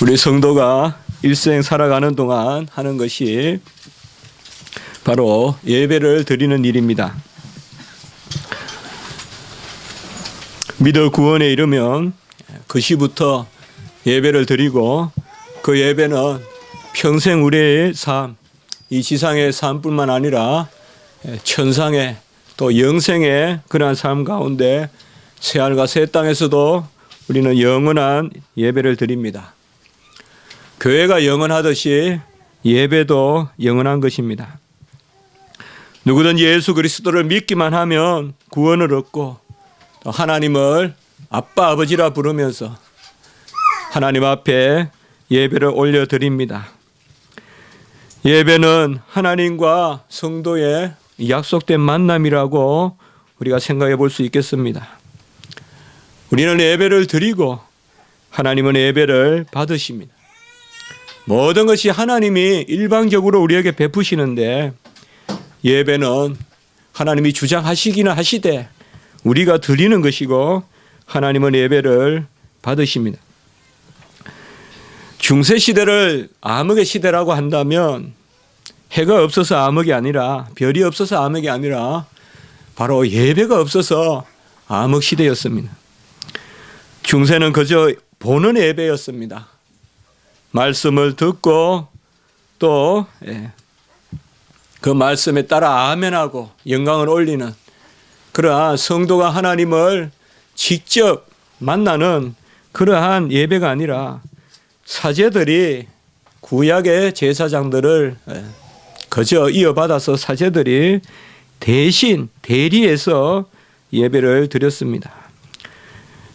우리 성도가 일생 살아가는 동안 하는 것이 바로 예배를 드리는 일입니다. 믿어 구원에 이르면 그 시부터 예배를 드리고 그 예배는 평생 우리의 삶, 이 지상의 삶뿐만 아니라 천상의 또 영생의 그러한 삶 가운데 새하늘과 새 땅에서도 우리는 영원한 예배를 드립니다. 교회가 영원하듯이 예배도 영원한 것입니다. 누구든지 예수 그리스도를 믿기만 하면 구원을 얻고 또 하나님을 아빠 아버지라 부르면서 하나님 앞에 예배를 올려드립니다. 예배는 하나님과 성도의 약속된 만남이라고 우리가 생각해 볼 수 있겠습니다. 우리는 예배를 드리고 하나님은 예배를 받으십니다. 모든 것이 하나님이 일방적으로 우리에게 베푸시는데 예배는 하나님이 주장하시기는 하시되 우리가 드리는 것이고 하나님은 예배를 받으십니다. 중세시대를 암흑의 시대라고 한다면 해가 없어서 암흑이 아니라 별이 없어서 암흑이 아니라 바로 예배가 없어서 암흑 시대였습니다. 중세는 그저 보는 예배였습니다. 말씀을 듣고 또 그 말씀에 따라 아멘하고 영광을 올리는 그러한 성도가 하나님을 직접 만나는 그러한 예배가 아니라 사제들이 구약의 제사장들을 그저 이어받아서 사제들이 대신 대리해서 예배를 드렸습니다.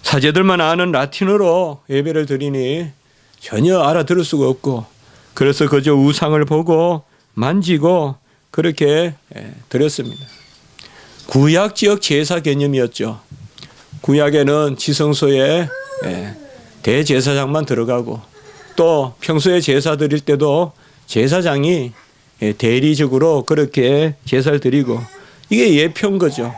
사제들만 아는 라틴어로 예배를 드리니 전혀 알아들을 수가 없고 그래서 그저 우상을 보고 만지고 그렇게 드렸습니다. 구약 지역 제사 개념이었죠. 구약에는 지성소에 대제사장만 들어가고 또 평소에 제사 드릴 때도 제사장이 대리적으로 그렇게 제사를 드리고 이게 예표인 거죠.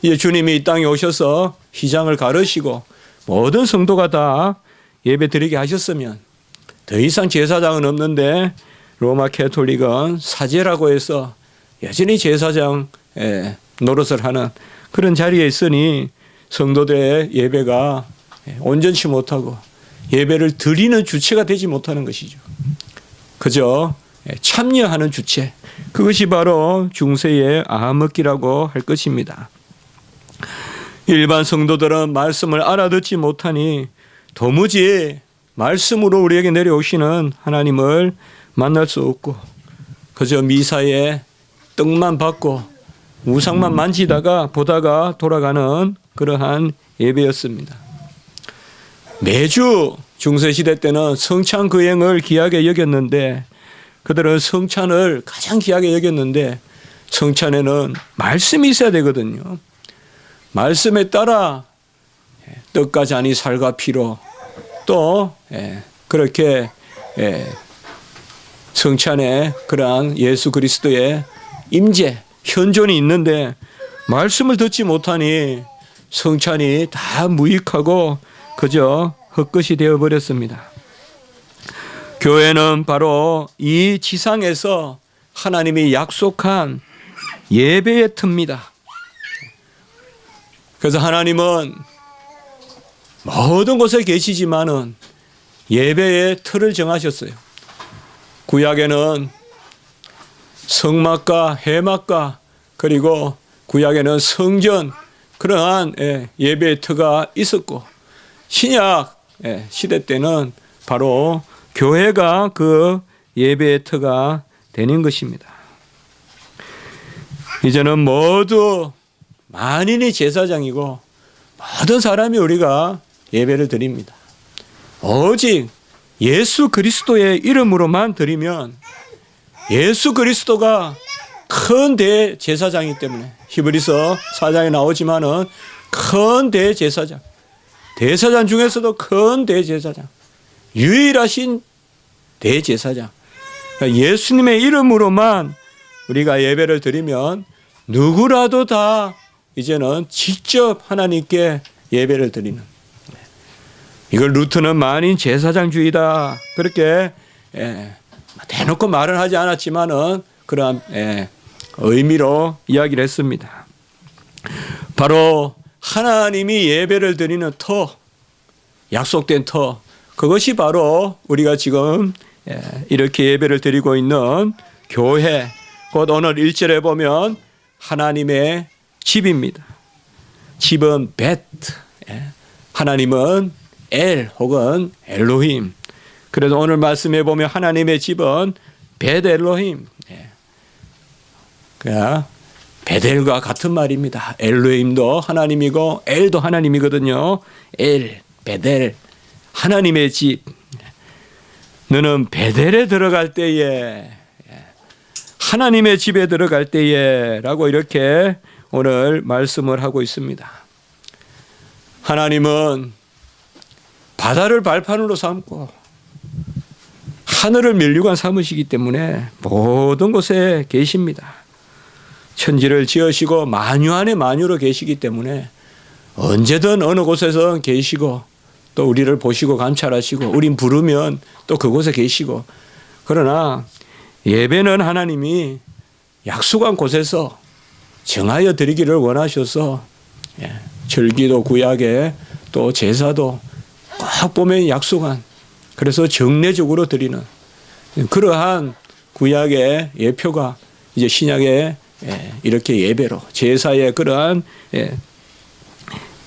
이제 주님이 이 땅에 오셔서 휘장을 가르시고 모든 성도가 다 예배 드리게 하셨으면 더 이상 제사장은 없는데 로마 캐톨릭은 사제라고 해서 여전히 제사장 노릇을 하는 그런 자리에 있으니 성도들의 예배가 온전치 못하고 예배를 드리는 주체가 되지 못하는 것이죠. 그저 참여하는 주체, 그것이 바로 중세의 암흑기라고 할 것입니다. 일반 성도들은 말씀을 알아듣지 못하니 도무지 말씀으로 우리에게 내려오시는 하나님을 만날 수 없고 그저 미사에 떡만 받고 우상만 만지다가 보다가 돌아가는 그러한 예배였습니다. 매주 중세시대 때는 성찬 거행을 귀하게 여겼는데 그들은 성찬을 가장 귀하게 여겼는데 성찬에는 말씀이 있어야 되거든요. 말씀에 따라 떡과 잔이 살과 피로 또 그렇게 성찬에 그러한 예수 그리스도의 임재 현존이 있는데 말씀을 듣지 못하니 성찬이 다 무익하고 그저 헛것이 되어버렸습니다. 교회는 바로 이 지상에서 하나님이 약속한 예배의 터입니다. 그래서 하나님은 모든 곳에 계시지만은 예배의 틀을 정하셨어요. 구약에는 성막과 해막과 그리고 구약에는 성전 그러한 예배의 터가 있었고 신약 시대 때는 바로 교회가 그 예배의 터가 되는 것입니다. 이제는 모두 만인이 제사장이고 모든 사람이 우리가 예배를 드립니다. 오직 예수 그리스도의 이름으로만 드리면 예수 그리스도가 큰 대제사장이기 때문에 히브리서 4장에 나오지만은 큰 대제사장, 대사장 중에서도 큰 대제사장, 유일하신 대제사장, 그러니까 예수님의 이름으로만 우리가 예배를 드리면 누구라도 다 이제는 직접 하나님께 예배를 드리는, 이걸 루트는 만인 제사장주의다 그렇게 대놓고 말은 하지 않았지만은 그러한 의미로 이야기를 했습니다. 바로 하나님이 예배를 드리는 터, 약속된 터, 그것이 바로 우리가 지금 이렇게 예배를 드리고 있는 교회, 곧 오늘 1절에 보면 하나님의 집입니다. 집은 벳, 하나님은 엘 혹은 엘로힘. 그래서 오늘 말씀에 보면 하나님의 집은 벳 엘로힘, 베델과 같은 말입니다. 엘로힘도 하나님이고 엘도 하나님이거든요. 엘, 베델, 하나님의 집. 너는 베델에 들어갈 때에, 하나님의 집에 들어갈 때에 라고 이렇게 오늘 말씀을 하고 있습니다. 하나님은 바다를 발판으로 삼고 하늘을 면류관 삼으시기 때문에 모든 곳에 계십니다. 천지를 지으시고 만유 안에 만유로 계시기 때문에 언제든 어느 곳에서 계시고 또 우리를 보시고 감찰하시고 우린 부르면 또 그곳에 계시고, 그러나 예배는 하나님이 약속한 곳에서 정하여 드리기를 원하셔서 절기도 구약에 또 제사도 꼭 보면 약속한, 그래서 정례적으로 드리는 그러한 구약의 예표가 이제 신약에 이렇게 예배로 제사의 그러한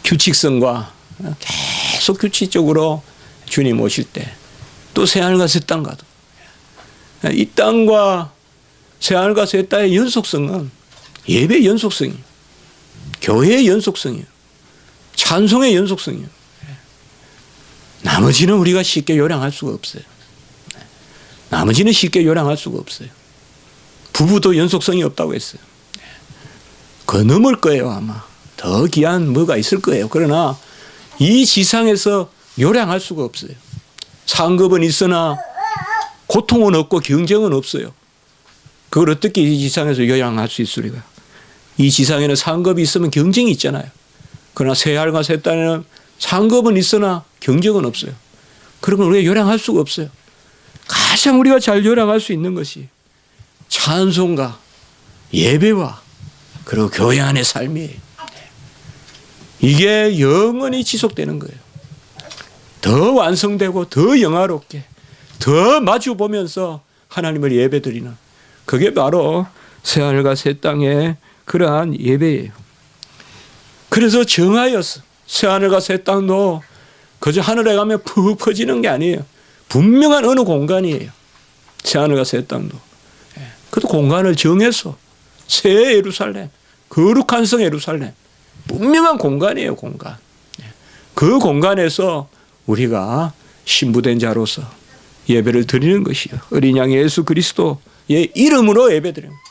규칙성과 계속 규칙적으로 주님 오실 때, 또 새하늘과 새 땅 가도 이 땅과 새하늘과 새 땅의 연속성은 예배의 연속성이에요. 교회의 연속성이에요. 찬송의 연속성이에요. 나머지는 우리가 쉽게 요량할 수가 없어요. 나머지는 쉽게 요량할 수가 없어요. 부부도 연속성이 없다고 했어요. 그 넘을 거예요. 아마 더 귀한 뭐가 있을 거예요. 그러나 이 지상에서 요량할 수가 없어요. 상급은 있으나 고통은 없고 경쟁은 없어요. 그걸 어떻게 이 지상에서 요량할 수 있으리까? 이 지상에는 상급이 있으면 경쟁이 있잖아요. 그러나 새하늘과 새 땅에는 상급은 있으나 경쟁은 없어요. 그런 걸 우리가 요량할 수가 없어요. 가장 우리가 잘 요량할 수 있는 것이 찬송과 예배와 그리고 교회 안의 삶이에요. 이게 영원히 지속되는 거예요. 더 완성되고 더 영화롭게 더 마주 보면서 하나님을 예배드리는, 그게 바로 새하늘과 새 땅의 그러한 예배예요. 그래서 정하여서 새하늘과 새 땅도 그저 하늘에 가면 푹 퍼지는 게 아니에요. 분명한 어느 공간이에요. 새하늘과 새 땅도. 그 공간을 정해서 새 예루살렘, 거룩한 성 예루살렘, 분명한 공간이에요. 공간. 그 공간에서 우리가 신부된 자로서 예배를 드리는 것이요, 어린 양 예수 그리스도의 이름으로 예배드립니다.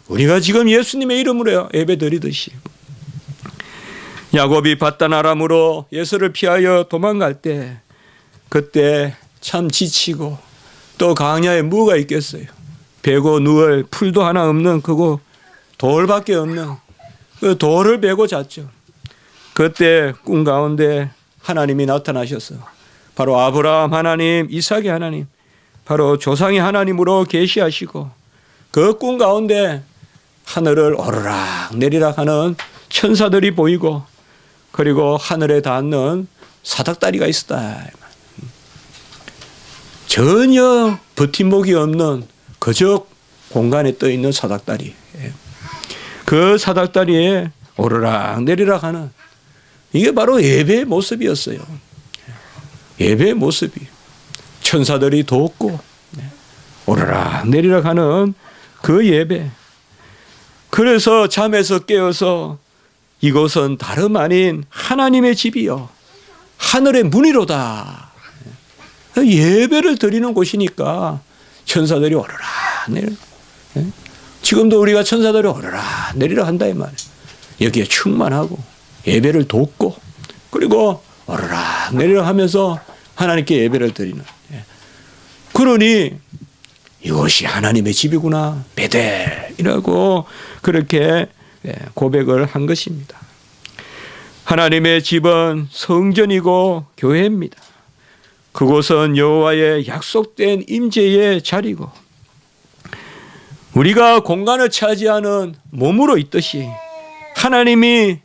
우리가 지금 예수님의 이름으로 예배드리듯이. 야곱이 밧단 아람으로 예수를 피하여 도망갈 때, 그때 참 지치고 또 강야에 뭐가 있겠어요. 베고 누울 풀도 하나 없는 그거 돌밖에 없는 그 돌을 베고 잤죠. 그때 꿈 가운데 하나님이 나타나셔서 바로 아브라함 하나님, 이삭의 하나님, 바로 조상의 하나님으로 계시하시고, 그 꿈 가운데 하늘을 오르락 내리락 하는 천사들이 보이고, 그리고 하늘에 닿는 사닥다리가 있었다. 전혀 버팀목이 없는 그저 공간에 떠 있는 사닥다리. 그 사닥다리에 오르락 내리락 하는, 이게 바로 예배의 모습이었어요. 예배의 모습이. 천사들이 돕고 오르락 내리락 하는 그 예배. 그래서 잠에서 깨어서 이곳은 다름 아닌 하나님의 집이요, 하늘의 문이로다. 예배를 드리는 곳이니까 천사들이 오르락 내리락. 지금도 우리가 천사들이 오르락 내리락 한다 이 말이에요. 여기에 충만하고 예배를 돕고 그리고 오르락 내리락 하면서 하나님께 예배를 드리는. 그러니 이것이 하나님의 집이구나, 베델이라고 그렇게 고백을 한 것입니다. 하나님의 집은 성전이고 교회입니다. 그곳은 여호와의 약속된 임재의 자리고 우리가 공간을 차지하는 몸으로 있듯이 하나님이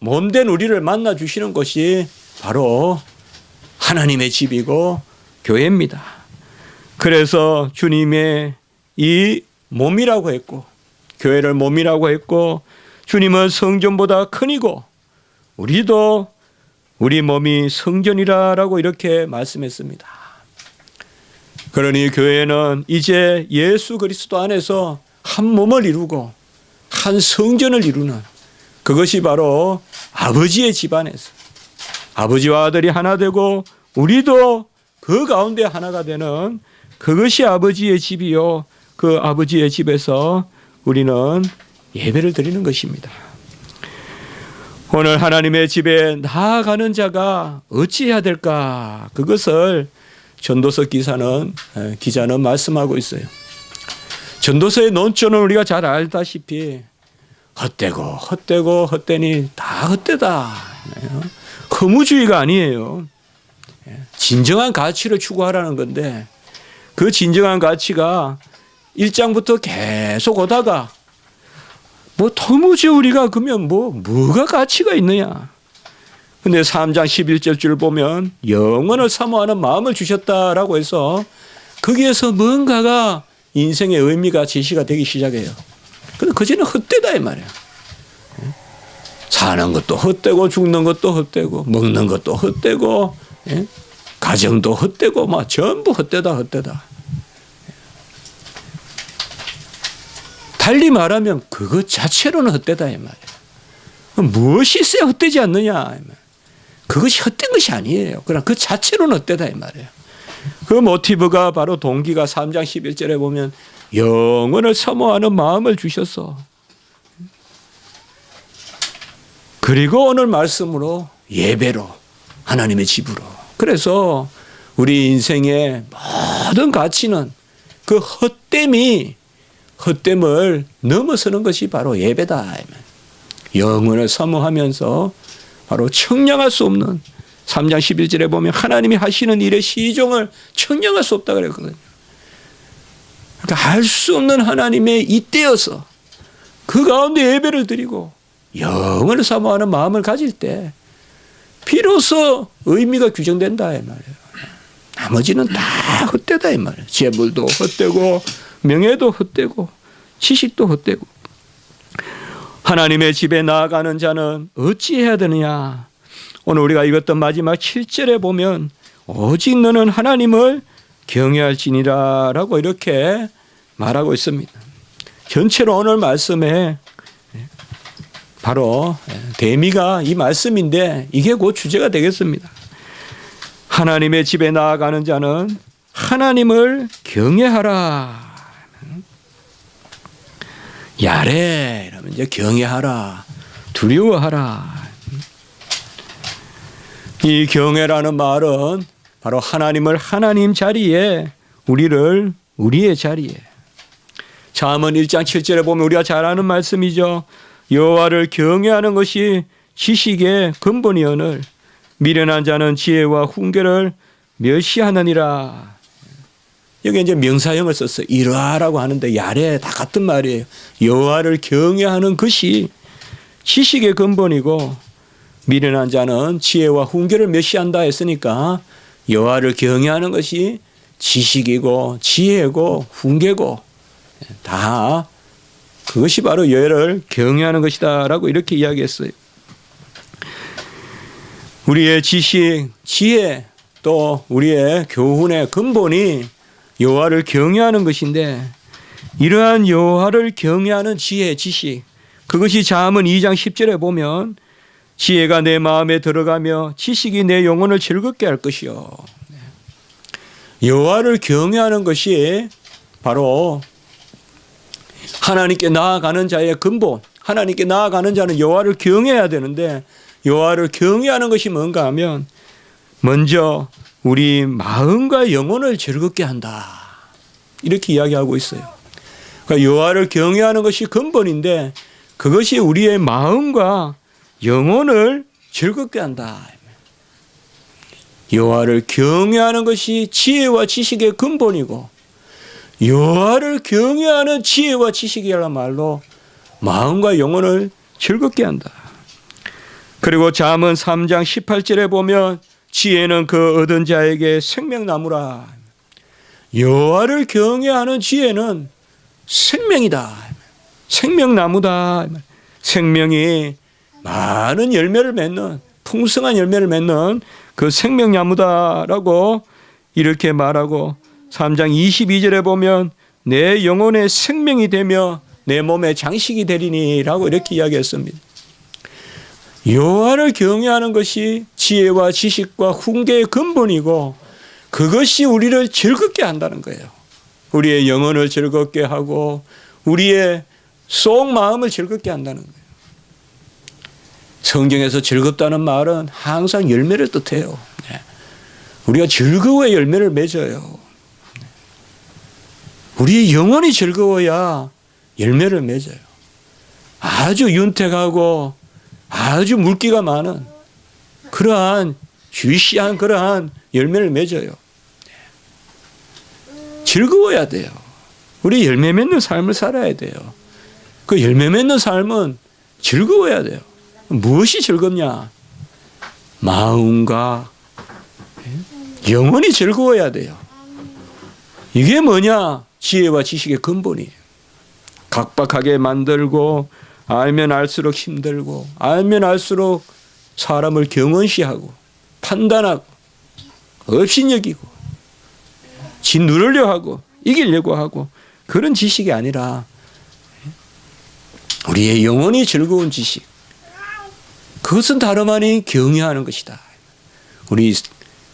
몸된 우리를 만나 주시는 것이 바로 하나님의 집이고 교회입니다. 그래서 주님의 이 몸이라고 했고 교회를 몸이라고 했고 주님은 성전보다 크니고 우리도 우리 몸이 성전이라고 이렇게 말씀했습니다. 그러니 교회는 이제 예수 그리스도 안에서 한 몸을 이루고 한 성전을 이루는 그것이 바로 아버지의 집 안에서 아버지와 아들이 하나 되고 우리도 그 가운데 하나가 되는 그것이 아버지의 집이요. 그 아버지의 집에서 우리는 예배를 드리는 것입니다. 오늘 하나님의 집에 나아가는 자가 어찌해야 될까? 그것을 전도서 기자는 말씀하고 있어요. 전도서의 논조는 우리가 잘 알다시피 헛되니 다 헛되다. 허무주의가 아니에요. 진정한 가치를 추구하라는 건데 그 진정한 가치가 1장부터 계속 오다가 도무지 우리가 그러면 뭐가 가치가 있느냐. 근데 3장 11절 줄 보면 영원을 사모하는 마음을 주셨다라고 해서 거기에서 뭔가가 인생의 의미가 제시가 되기 시작해요. 근데 그전에 헛되다 이 말이에요. 사는 것도 헛되고 죽는 것도 헛되고 먹는 것도 헛되고 가정도 헛되고 전부 헛되다. 달리 말하면 그것 자체로는 헛되다 이 말이에요. 무엇이 있어야 헛되지 않느냐. 그것이 헛된 것이 아니에요. 그러나 그 자체로는 헛되다 이 말이에요. 그 모티브가 바로 동기가 3장 11절에 보면 영원을 사모하는 마음을 주셨어. 그리고 오늘 말씀으로 예배로 하나님의 집으로. 그래서 우리 인생의 모든 가치는 그 헛됨을 넘어서는 것이 바로 예배다. 영원을 사모하면서 바로 청량할 수 없는 3장 11절에 보면 하나님이 하시는 일의 시종을 청량할 수 없다 그랬거든요. 그러니까 알 수 없는 하나님의 이때여서 그 가운데 예배를 드리고 영원을 사모하는 마음을 가질 때 비로소 의미가 규정된다 이 말이에요. 나머지는 다 헛되다 이 말이에요. 재물도 헛되고 명예도 헛되고 지식도 헛되고. 하나님의 집에 나아가는 자는 어찌해야 되느냐. 오늘 우리가 읽었던 마지막 7절에 보면 오직 너는 하나님을 경외할지니라 라고 이렇게 말하고 있습니다. 전체로 오늘 말씀에 바로 대미가 이 말씀인데 이게 곧 주제가 되겠습니다. 하나님의 집에 나아가는 자는 하나님을 경외하라. 야래 이러면 이제 경외하라, 두려워하라. 이 경외라는 말은 바로 하나님을 하나님 자리에 우리를 우리의 자리에. 잠언 1장 7절에 보면 우리가 잘 아는 말씀이죠. 여호와를 경외하는 것이 지식의 근본이오늘 미련한 자는 지혜와 훈계를 멸시하느니라. 여기 이제 명사형을 썼어요. 이러하라고 하는데 야래 다 같은 말이에요. 여호와를 경외하는 것이 지식의 근본이고 미련한 자는 지혜와 훈계를 멸시한다 했으니까 여호와를 경외하는 것이 지식이고 지혜고 훈계고 다 그것이 바로 여호와를 경외하는 것이다라고 이렇게 이야기했어요. 우리의 지식, 지혜 또 우리의 교훈의 근본이 여호와를 경외하는 것인데 이러한 여호와를 경외하는 지혜, 지식 그것이 잠언 2장 10절에 보면 지혜가 내 마음에 들어가며 지식이 내 영혼을 즐겁게 할 것이요. 여호와를 경외하는 것이 바로 하나님께 나아가는 자의 근본. 하나님께 나아가는 자는 여호와를 경외해야 되는데 여호와를 경외하는 것이 뭔가 하면 먼저 우리 마음과 영혼을 즐겁게 한다. 이렇게 이야기하고 있어요. 그러니까 여호와를 경외하는 것이 근본인데 그것이 우리의 마음과 영혼을 즐겁게 한다. 여호와를 경외하는 것이 지혜와 지식의 근본이고 여호와를 경외하는 지혜와 지식이야말로 마음과 영혼을 즐겁게 한다. 그리고 잠언 3장 18절에 보면 지혜는 그 얻은 자에게 생명나무라. 여호와를 경외하는 지혜는 생명이다. 생명나무다. 생명이 많은 열매를 맺는 풍성한 열매를 맺는 그 생명나무다라고 이렇게 말하고 3장 22절에 보면 내 영혼의 생명이 되며 내 몸의 장식이 되리니라고 이렇게 이야기했습니다. 여호와를 경외하는 것이 지혜와 지식과 훈계의 근본이고 그것이 우리를 즐겁게 한다는 거예요. 우리의 영혼을 즐겁게 하고 우리의 속 마음을 즐겁게 한다는 거예요. 성경에서 즐겁다는 말은 항상 열매를 뜻해요. 우리가 즐거워야 열매를 맺어요. 우리의 영혼이 즐거워야 열매를 맺어요. 아주 윤택하고 아주 물기가 많은 그러한 주시한 그러한 열매를 맺어요. 즐거워야 돼요. 우리 열매 맺는 삶을 살아야 돼요. 그 열매 맺는 삶은 즐거워야 돼요. 무엇이 즐겁냐? 마음과 영혼이 즐거워야 돼요. 이게 뭐냐? 지혜와 지식의 근본이에요. 각박하게 만들고 알면 알수록 힘들고 알면 알수록 사람을 경원시하고 판단하고 업신여기고 짓누르려 하고 이기려고 하고 그런 지식이 아니라 우리의 영혼이 즐거운 지식, 그것은 다름 아닌 경외하는 것이다. 우리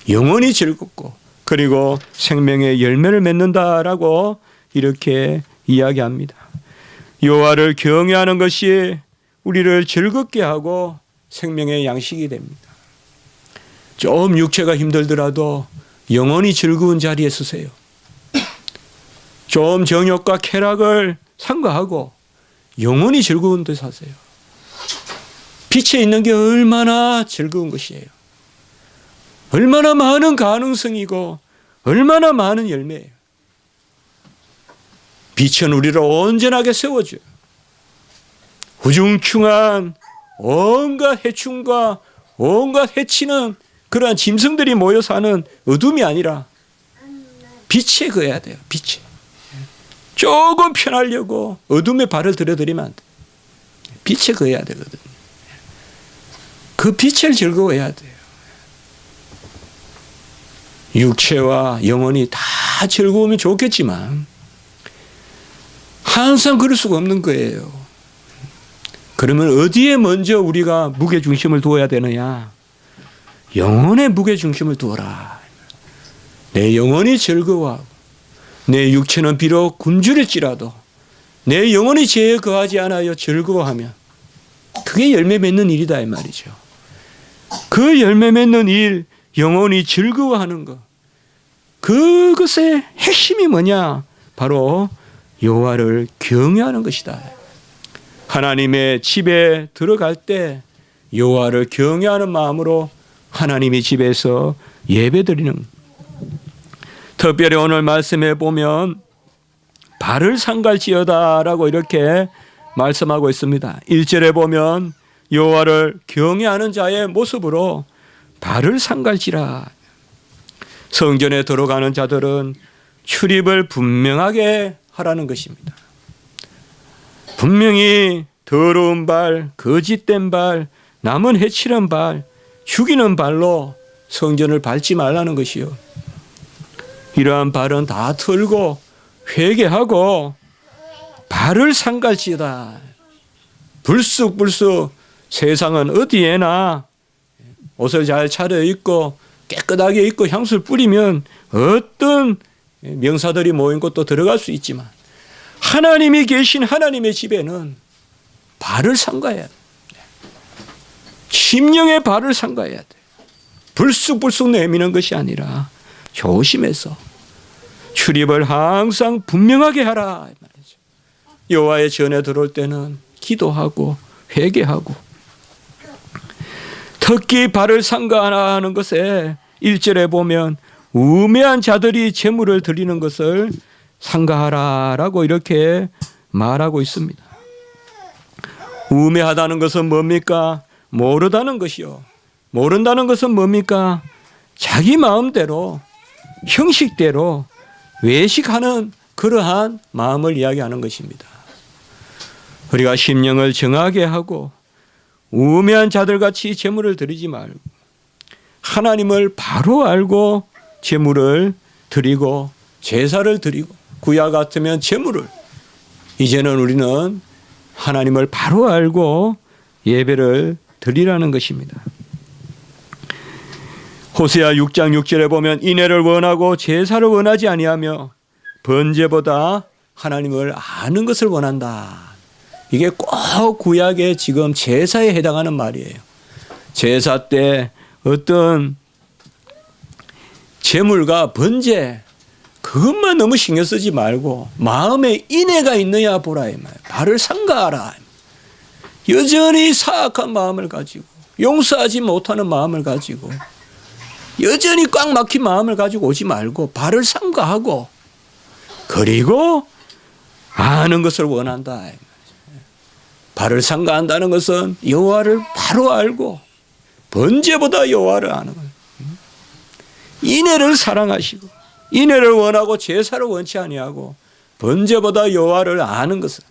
영혼이 즐겁고 그리고 생명의 열매를 맺는다라고 이렇게 이야기합니다. 여호와를 경외하는 것이 우리를 즐겁게 하고 생명의 양식이 됩니다. 좀 육체가 힘들더라도 영혼이 즐거운 자리에 서세요. 좀 정욕과 쾌락을 삼가하고 영혼이 즐거운 데 사세요. 빛에 있는 게 얼마나 즐거운 것이에요. 얼마나 많은 가능성이고 얼마나 많은 열매예요. 빛은 우리를 온전하게 세워줘요. 우중충한 온갖 해충과 온갖 해치는 그러한 짐승들이 모여 사는 어둠이 아니라 빛에 거해야 돼요. 빛에. 조금 편하려고 어둠에 발을 들여드리면 안 돼요. 빛에 거해야 되거든요. 그 빛을 즐거워해야 돼요. 육체와 영혼이 다 즐거우면 좋겠지만 항상 그럴 수가 없는 거예요. 그러면 어디에 먼저 우리가 무게중심을 두어야 되느냐? 영혼에 무게중심을 두어라. 내 영혼이 즐거워하고 내 육체는 비록 굶주릴지라도 내 영혼이 죄에 거하지 않아요 즐거워하면 그게 열매 맺는 일이다 이 말이죠. 그 열매 맺는 일, 영혼이 즐거워하는 것, 그것의 핵심이 뭐냐? 바로 여호와를 경외하는 것이다. 하나님의 집에 들어갈 때 여호와를 경외하는 마음으로 하나님의 집에서 예배드리는, 특별히 오늘 말씀에 보면 발을 상갈지어다라고 이렇게 말씀하고 있습니다. 1절에 보면 여호와를 경외하는 자의 모습으로 발을 상갈지라. 성전에 들어가는 자들은 출입을 분명하게 하라는 것입니다. 분명히 더러운 발, 거짓된 발, 남은 해치는 발, 죽이는 발로 성전을 밟지 말라는 것이요. 이러한 발은 다 털고 회개하고 발을 상갈지어다. 불쑥불쑥 세상은 어디에나 옷을 잘 차려입고 깨끗하게 입고 향수를 뿌리면 어떤 명사들이 모인 곳도 들어갈 수 있지만 하나님이 계신 하나님의 집에는 발을 삼가야 돼. 심령의 발을 삼가야 돼. 불쑥불쑥 내미는 것이 아니라 조심해서 출입을 항상 분명하게 하라. 여호와의 전에 들어올 때는 기도하고 회개하고, 특히 발을 상가하는 것에 1절에 보면 우매한 자들이 제물을 드리는 것을 상가하라라고 이렇게 말하고 있습니다. 우매하다는 것은 뭡니까? 모르다는 것이요. 모른다는 것은 뭡니까? 자기 마음대로 형식대로 외식하는 그러한 마음을 이야기하는 것입니다. 우리가 심령을 정하게 하고 우매한 자들같이 제물을 드리지 말고 하나님을 바로 알고 제물을 드리고 제사를 드리고, 구약 같으면 제물을, 이제는 우리는 하나님을 바로 알고 예배를 드리라는 것입니다. 호세아 6장 6절에 보면 인애를 원하고 제사를 원하지 아니하며 번제보다 하나님을 아는 것을 원한다. 이게 꼭 구약의 지금 제사에 해당하는 말이에요. 제사 때 어떤 제물과 번제, 그것만 너무 신경 쓰지 말고 마음에 인애가 있느냐 보라 이 말. 발을 상가하라. 여전히 사악한 마음을 가지고 용서하지 못하는 마음을 가지고 여전히 꽉 막힌 마음을 가지고 오지 말고 발을 상가하고, 그리고 아는 것을 원한다. 발을 상가한다는 것은 여호와를 바로 알고 번제보다 여호와를 아는 거예요. 인애를 사랑하시고 인애를 원하고 제사를 원치 아니하고 번제보다 여호와를 아는 것은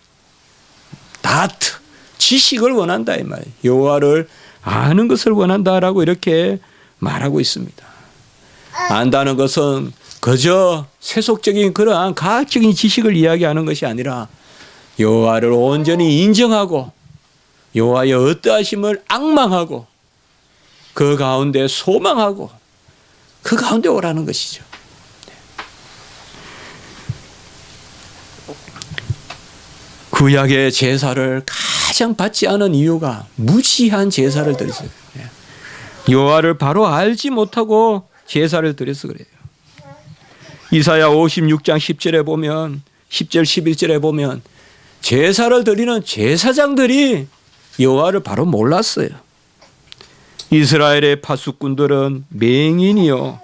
다트, 지식을 원한다 이 말이에요. 여호와를 아는 것을 원한다라고 이렇게 말하고 있습니다. 안다는 것은 그저 세속적인 그러한 과학적인 지식을 이야기하는 것이 아니라 여호와를 온전히 인정하고 여호와의 어떠하심을 앙망하고 그 가운데 소망하고 그 가운데 오라는 것이죠. 구약의 제사를 가장 받지 않은 이유가 무지한 제사를 드렸어요. 여호와를 바로 알지 못하고 제사를 드려서 그래요. 이사야 56장 10절에 보면 10절 11절에 보면 제사를 드리는 제사장들이 여호와를 바로 몰랐어요. 이스라엘의 파수꾼들은 맹인이요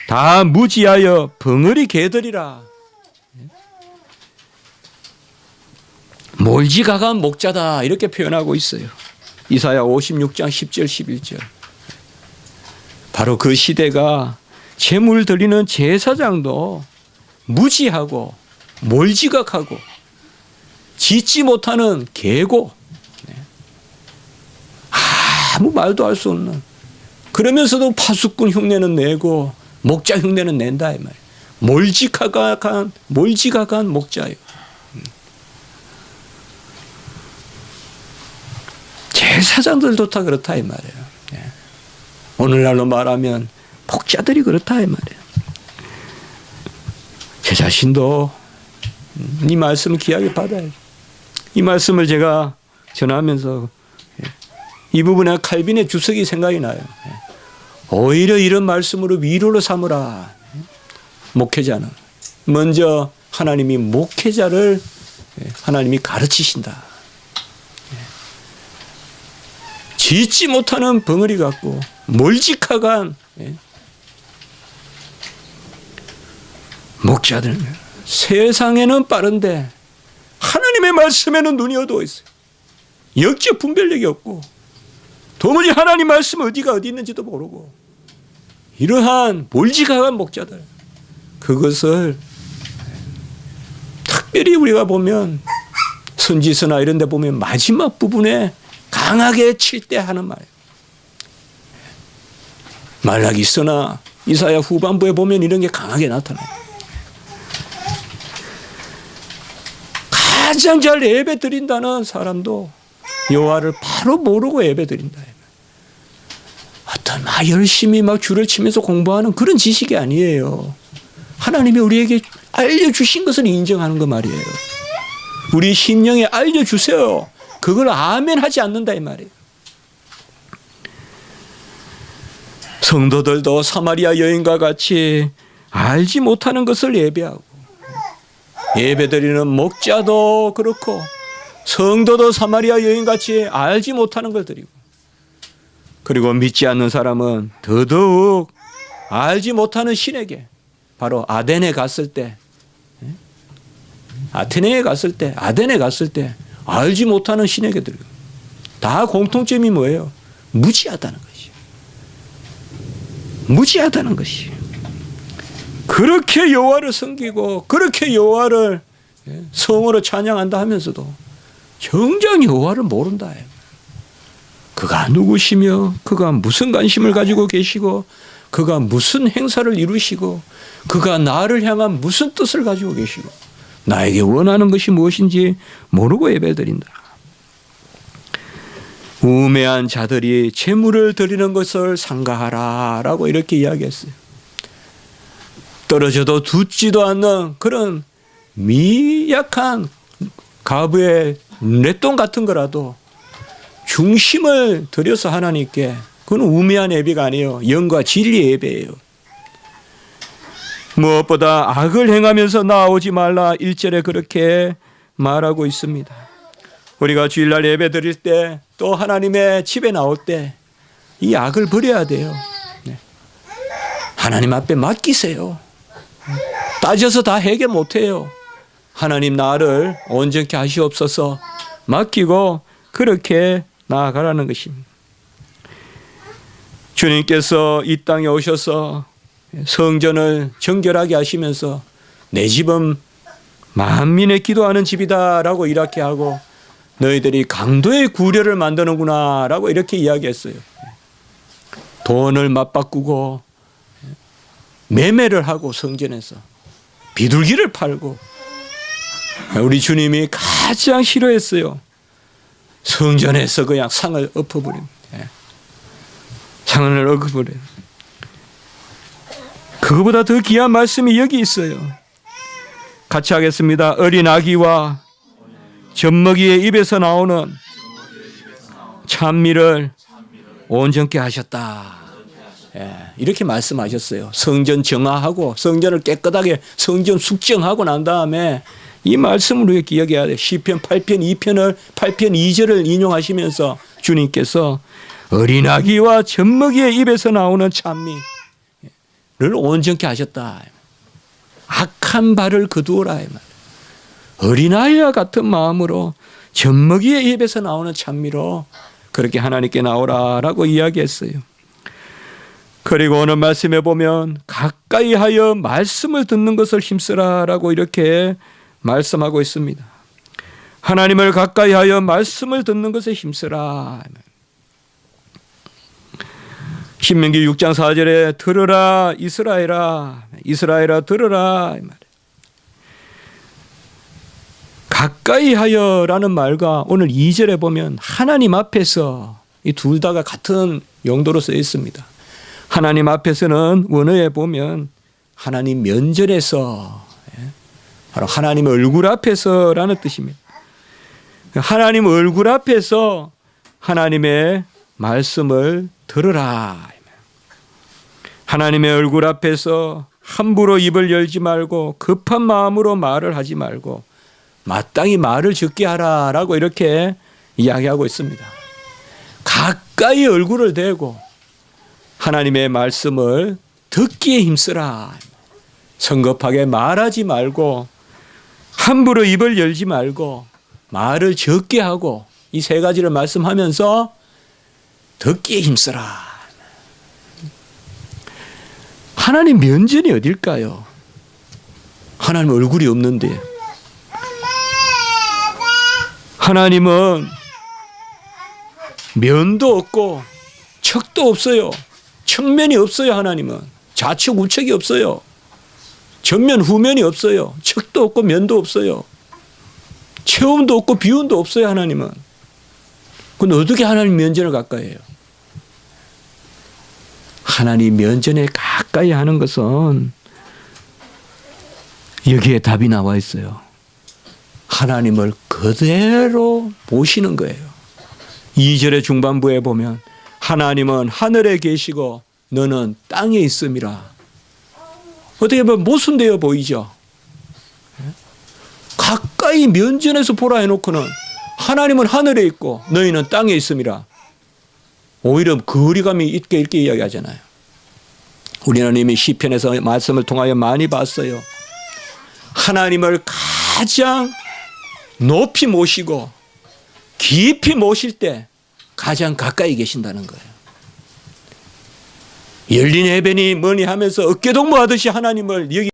다 무지하여 벙어리 개들이라. 몰지각한 목자다 이렇게 표현하고 있어요. 이사야 56장 10절 11절. 바로 그 시대가 제물 드리는 제사장도 무지하고 몰지각하고 짓지 못하는 개고 아무 말도 할 수 없는, 그러면서도 파수꾼 흉내는 내고 목자 흉내는 낸다 이 말이에요. 몰지각한 목자예요. 제사장들도 다 그렇다 이 말이에요. 오늘날로 말하면 목자들이 그렇다 이 말이에요. 제 자신도 이 말씀을 귀하게 받아야죠. 이 말씀을 제가 전하면서 이 부분에 칼빈의 주석이 생각이 나요. 오히려 이런 말씀으로 위로로 삼으라. 목회자는 먼저 하나님이 목회자를 하나님이 가르치신다. 짓지 못하는 벙어리 같고 몰직하간 목자들, 세상에는 빠른데 하나님의 말씀에는 눈이 어두워 있어요. 역적 분별력이 없고 도무지 하나님 말씀 어디가 어디 있는지도 모르고 이러한 몰직한 목자들, 그것을 특별히 우리가 보면 선지서나 이런 데 보면 마지막 부분에 강하게 칠 때 하는 말이에요. 말라기서나 이사야 후반부에 보면 이런 게 강하게 나타나요. 가장 잘 예배 드린다는 사람도 여호와를 바로 모르고 예배 드린다. 어떤 열심히 막 줄을 치면서 공부하는 그런 지식이 아니에요. 하나님이 우리에게 알려주신 것을 인정하는 거 말이에요. 우리 심령에 알려주세요. 그걸 아멘 하지 않는다 이 말이에요. 성도들도 사마리아 여인과 같이 알지 못하는 것을 예배하고, 예배드리는 목자도 그렇고 성도도 사마리아 여인같이 알지 못하는 걸 드리고, 그리고 믿지 않는 사람은 더더욱 알지 못하는 신에게, 바로 아덴에 갔을 때, 아테네에 갔을 때, 아덴에 갔을 때 알지 못하는 신에게 드리고, 다 공통점이 뭐예요? 무지하다는 것이. 무지하다는 것이. 그렇게 여호와를 섬기고 그렇게 여호와를 성으로 찬양한다 하면서도 정작 여호와를 모른다. 그가 누구시며 그가 무슨 관심을 가지고 계시고 그가 무슨 행사를 이루시고 그가 나를 향한 무슨 뜻을 가지고 계시고 나에게 원하는 것이 무엇인지 모르고 예배드린다. 우매한 자들이 제물을 드리는 것을 삼가하라 라고 이렇게 이야기했어요. 떨어져도 듣지도 않는 그런 미약한 가부의 랫돈 같은 거라도 중심을 들여서 하나님께, 그건 우매한 예배가 아니에요. 영과 진리의 예배예요. 무엇보다 악을 행하면서 나오지 말라 1절에 그렇게 말하고 있습니다. 우리가 주일날 예배 드릴 때 또 하나님의 집에 나올 때 이 악을 버려야 돼요. 하나님 앞에 맡기세요. 따져서 다 해결 못해요. 하나님 나를 온전케 하시옵소서 맡기고 그렇게 나아가라는 것입니다. 주님께서 이 땅에 오셔서 성전을 정결하게 하시면서 내 집은 만민의 기도하는 집이다라고 이렇게 하고 너희들이 강도의 구려를 만드는구나 라고 이렇게 이야기했어요. 돈을 맞바꾸고 매매를 하고 성전에서 비둘기를 팔고, 우리 주님이 가장 싫어했어요. 성전에서 그냥 상을 엎어버립니다. 상을 엎어버려요. 그거보다 더 귀한 말씀이 여기 있어요. 같이 하겠습니다. 어린 아기와 젖먹이의 입에서 나오는 찬미를 온전케 하셨다. 이렇게 말씀하셨어요. 성전 정화하고 성전을 깨끗하게 성전 숙정하고 난 다음에 이 말씀을 우리가 기억해야 돼요. 시편 8편 2편을 8편 2절을 인용하시면서 주님께서 어린아기와 젖먹이의 입에서 나오는 찬미를 온전케 하셨다. 악한 발을 거두어라. 어린아이와 같은 마음으로 젖먹이의 입에서 나오는 찬미로 그렇게 하나님께 나오라라고 이야기했어요. 그리고 오늘 말씀에 보면 가까이 하여 말씀을 듣는 것을 힘쓰라라고 이렇게 말씀하고 있습니다. 하나님을 가까이 하여 말씀을 듣는 것에 힘쓰라. 신명기 6장 4절에 들으라 이스라엘아, 이스라엘아 들으라. 가까이 하여라는 말과 오늘 2절에 보면 하나님 앞에서, 이 둘 다가 같은 용도로 쓰여 있습니다. 하나님 앞에서는 원어에 보면 하나님 면전에서, 바로 하나님 얼굴 앞에서라는 뜻입니다. 하나님 얼굴 앞에서 하나님의 말씀을 들으라. 하나님의 얼굴 앞에서 함부로 입을 열지 말고 급한 마음으로 말을 하지 말고 마땅히 말을 적게 하라라고 이렇게 이야기하고 있습니다. 가까이 얼굴을 대고 하나님의 말씀을 듣기에 힘쓰라. 성급하게 말하지 말고 함부로 입을 열지 말고 말을 적게 하고 이 세 가지를 말씀하면서 듣기에 힘쓰라. 하나님 면전이 어딜까요? 하나님 얼굴이 없는데. 하나님은 면도 없고 척도 없어요. 측면이 없어요. 하나님은 좌측 우측이 없어요. 전면 후면이 없어요. 척도 없고 면도 없어요. 체험도 없고 비운도 없어요. 하나님은. 그럼 어떻게 하나님 면전을 가까이 해요? 하나님 면전에 가까이 하는 것은 여기에 답이 나와 있어요. 하나님을 그대로 보시는 거예요. 2절의 중반부에 보면 하나님은 하늘에 계시고 너는 땅에 있음이라. 어떻게 보면 모순되어 보이죠. 가까이 면전에서 보라 해놓고는 하나님은 하늘에 있고 너희는 땅에 있음이라. 오히려 거리감이 있게 이렇게 이야기하잖아요. 우리는 이미 시편에서 말씀을 통하여 많이 봤어요. 하나님을 가장 높이 모시고 깊이 모실 때 가장 가까이 계신다는 거예요. 열린 해변이 뭐니 하면서 어깨동무하듯이 하나님을 여기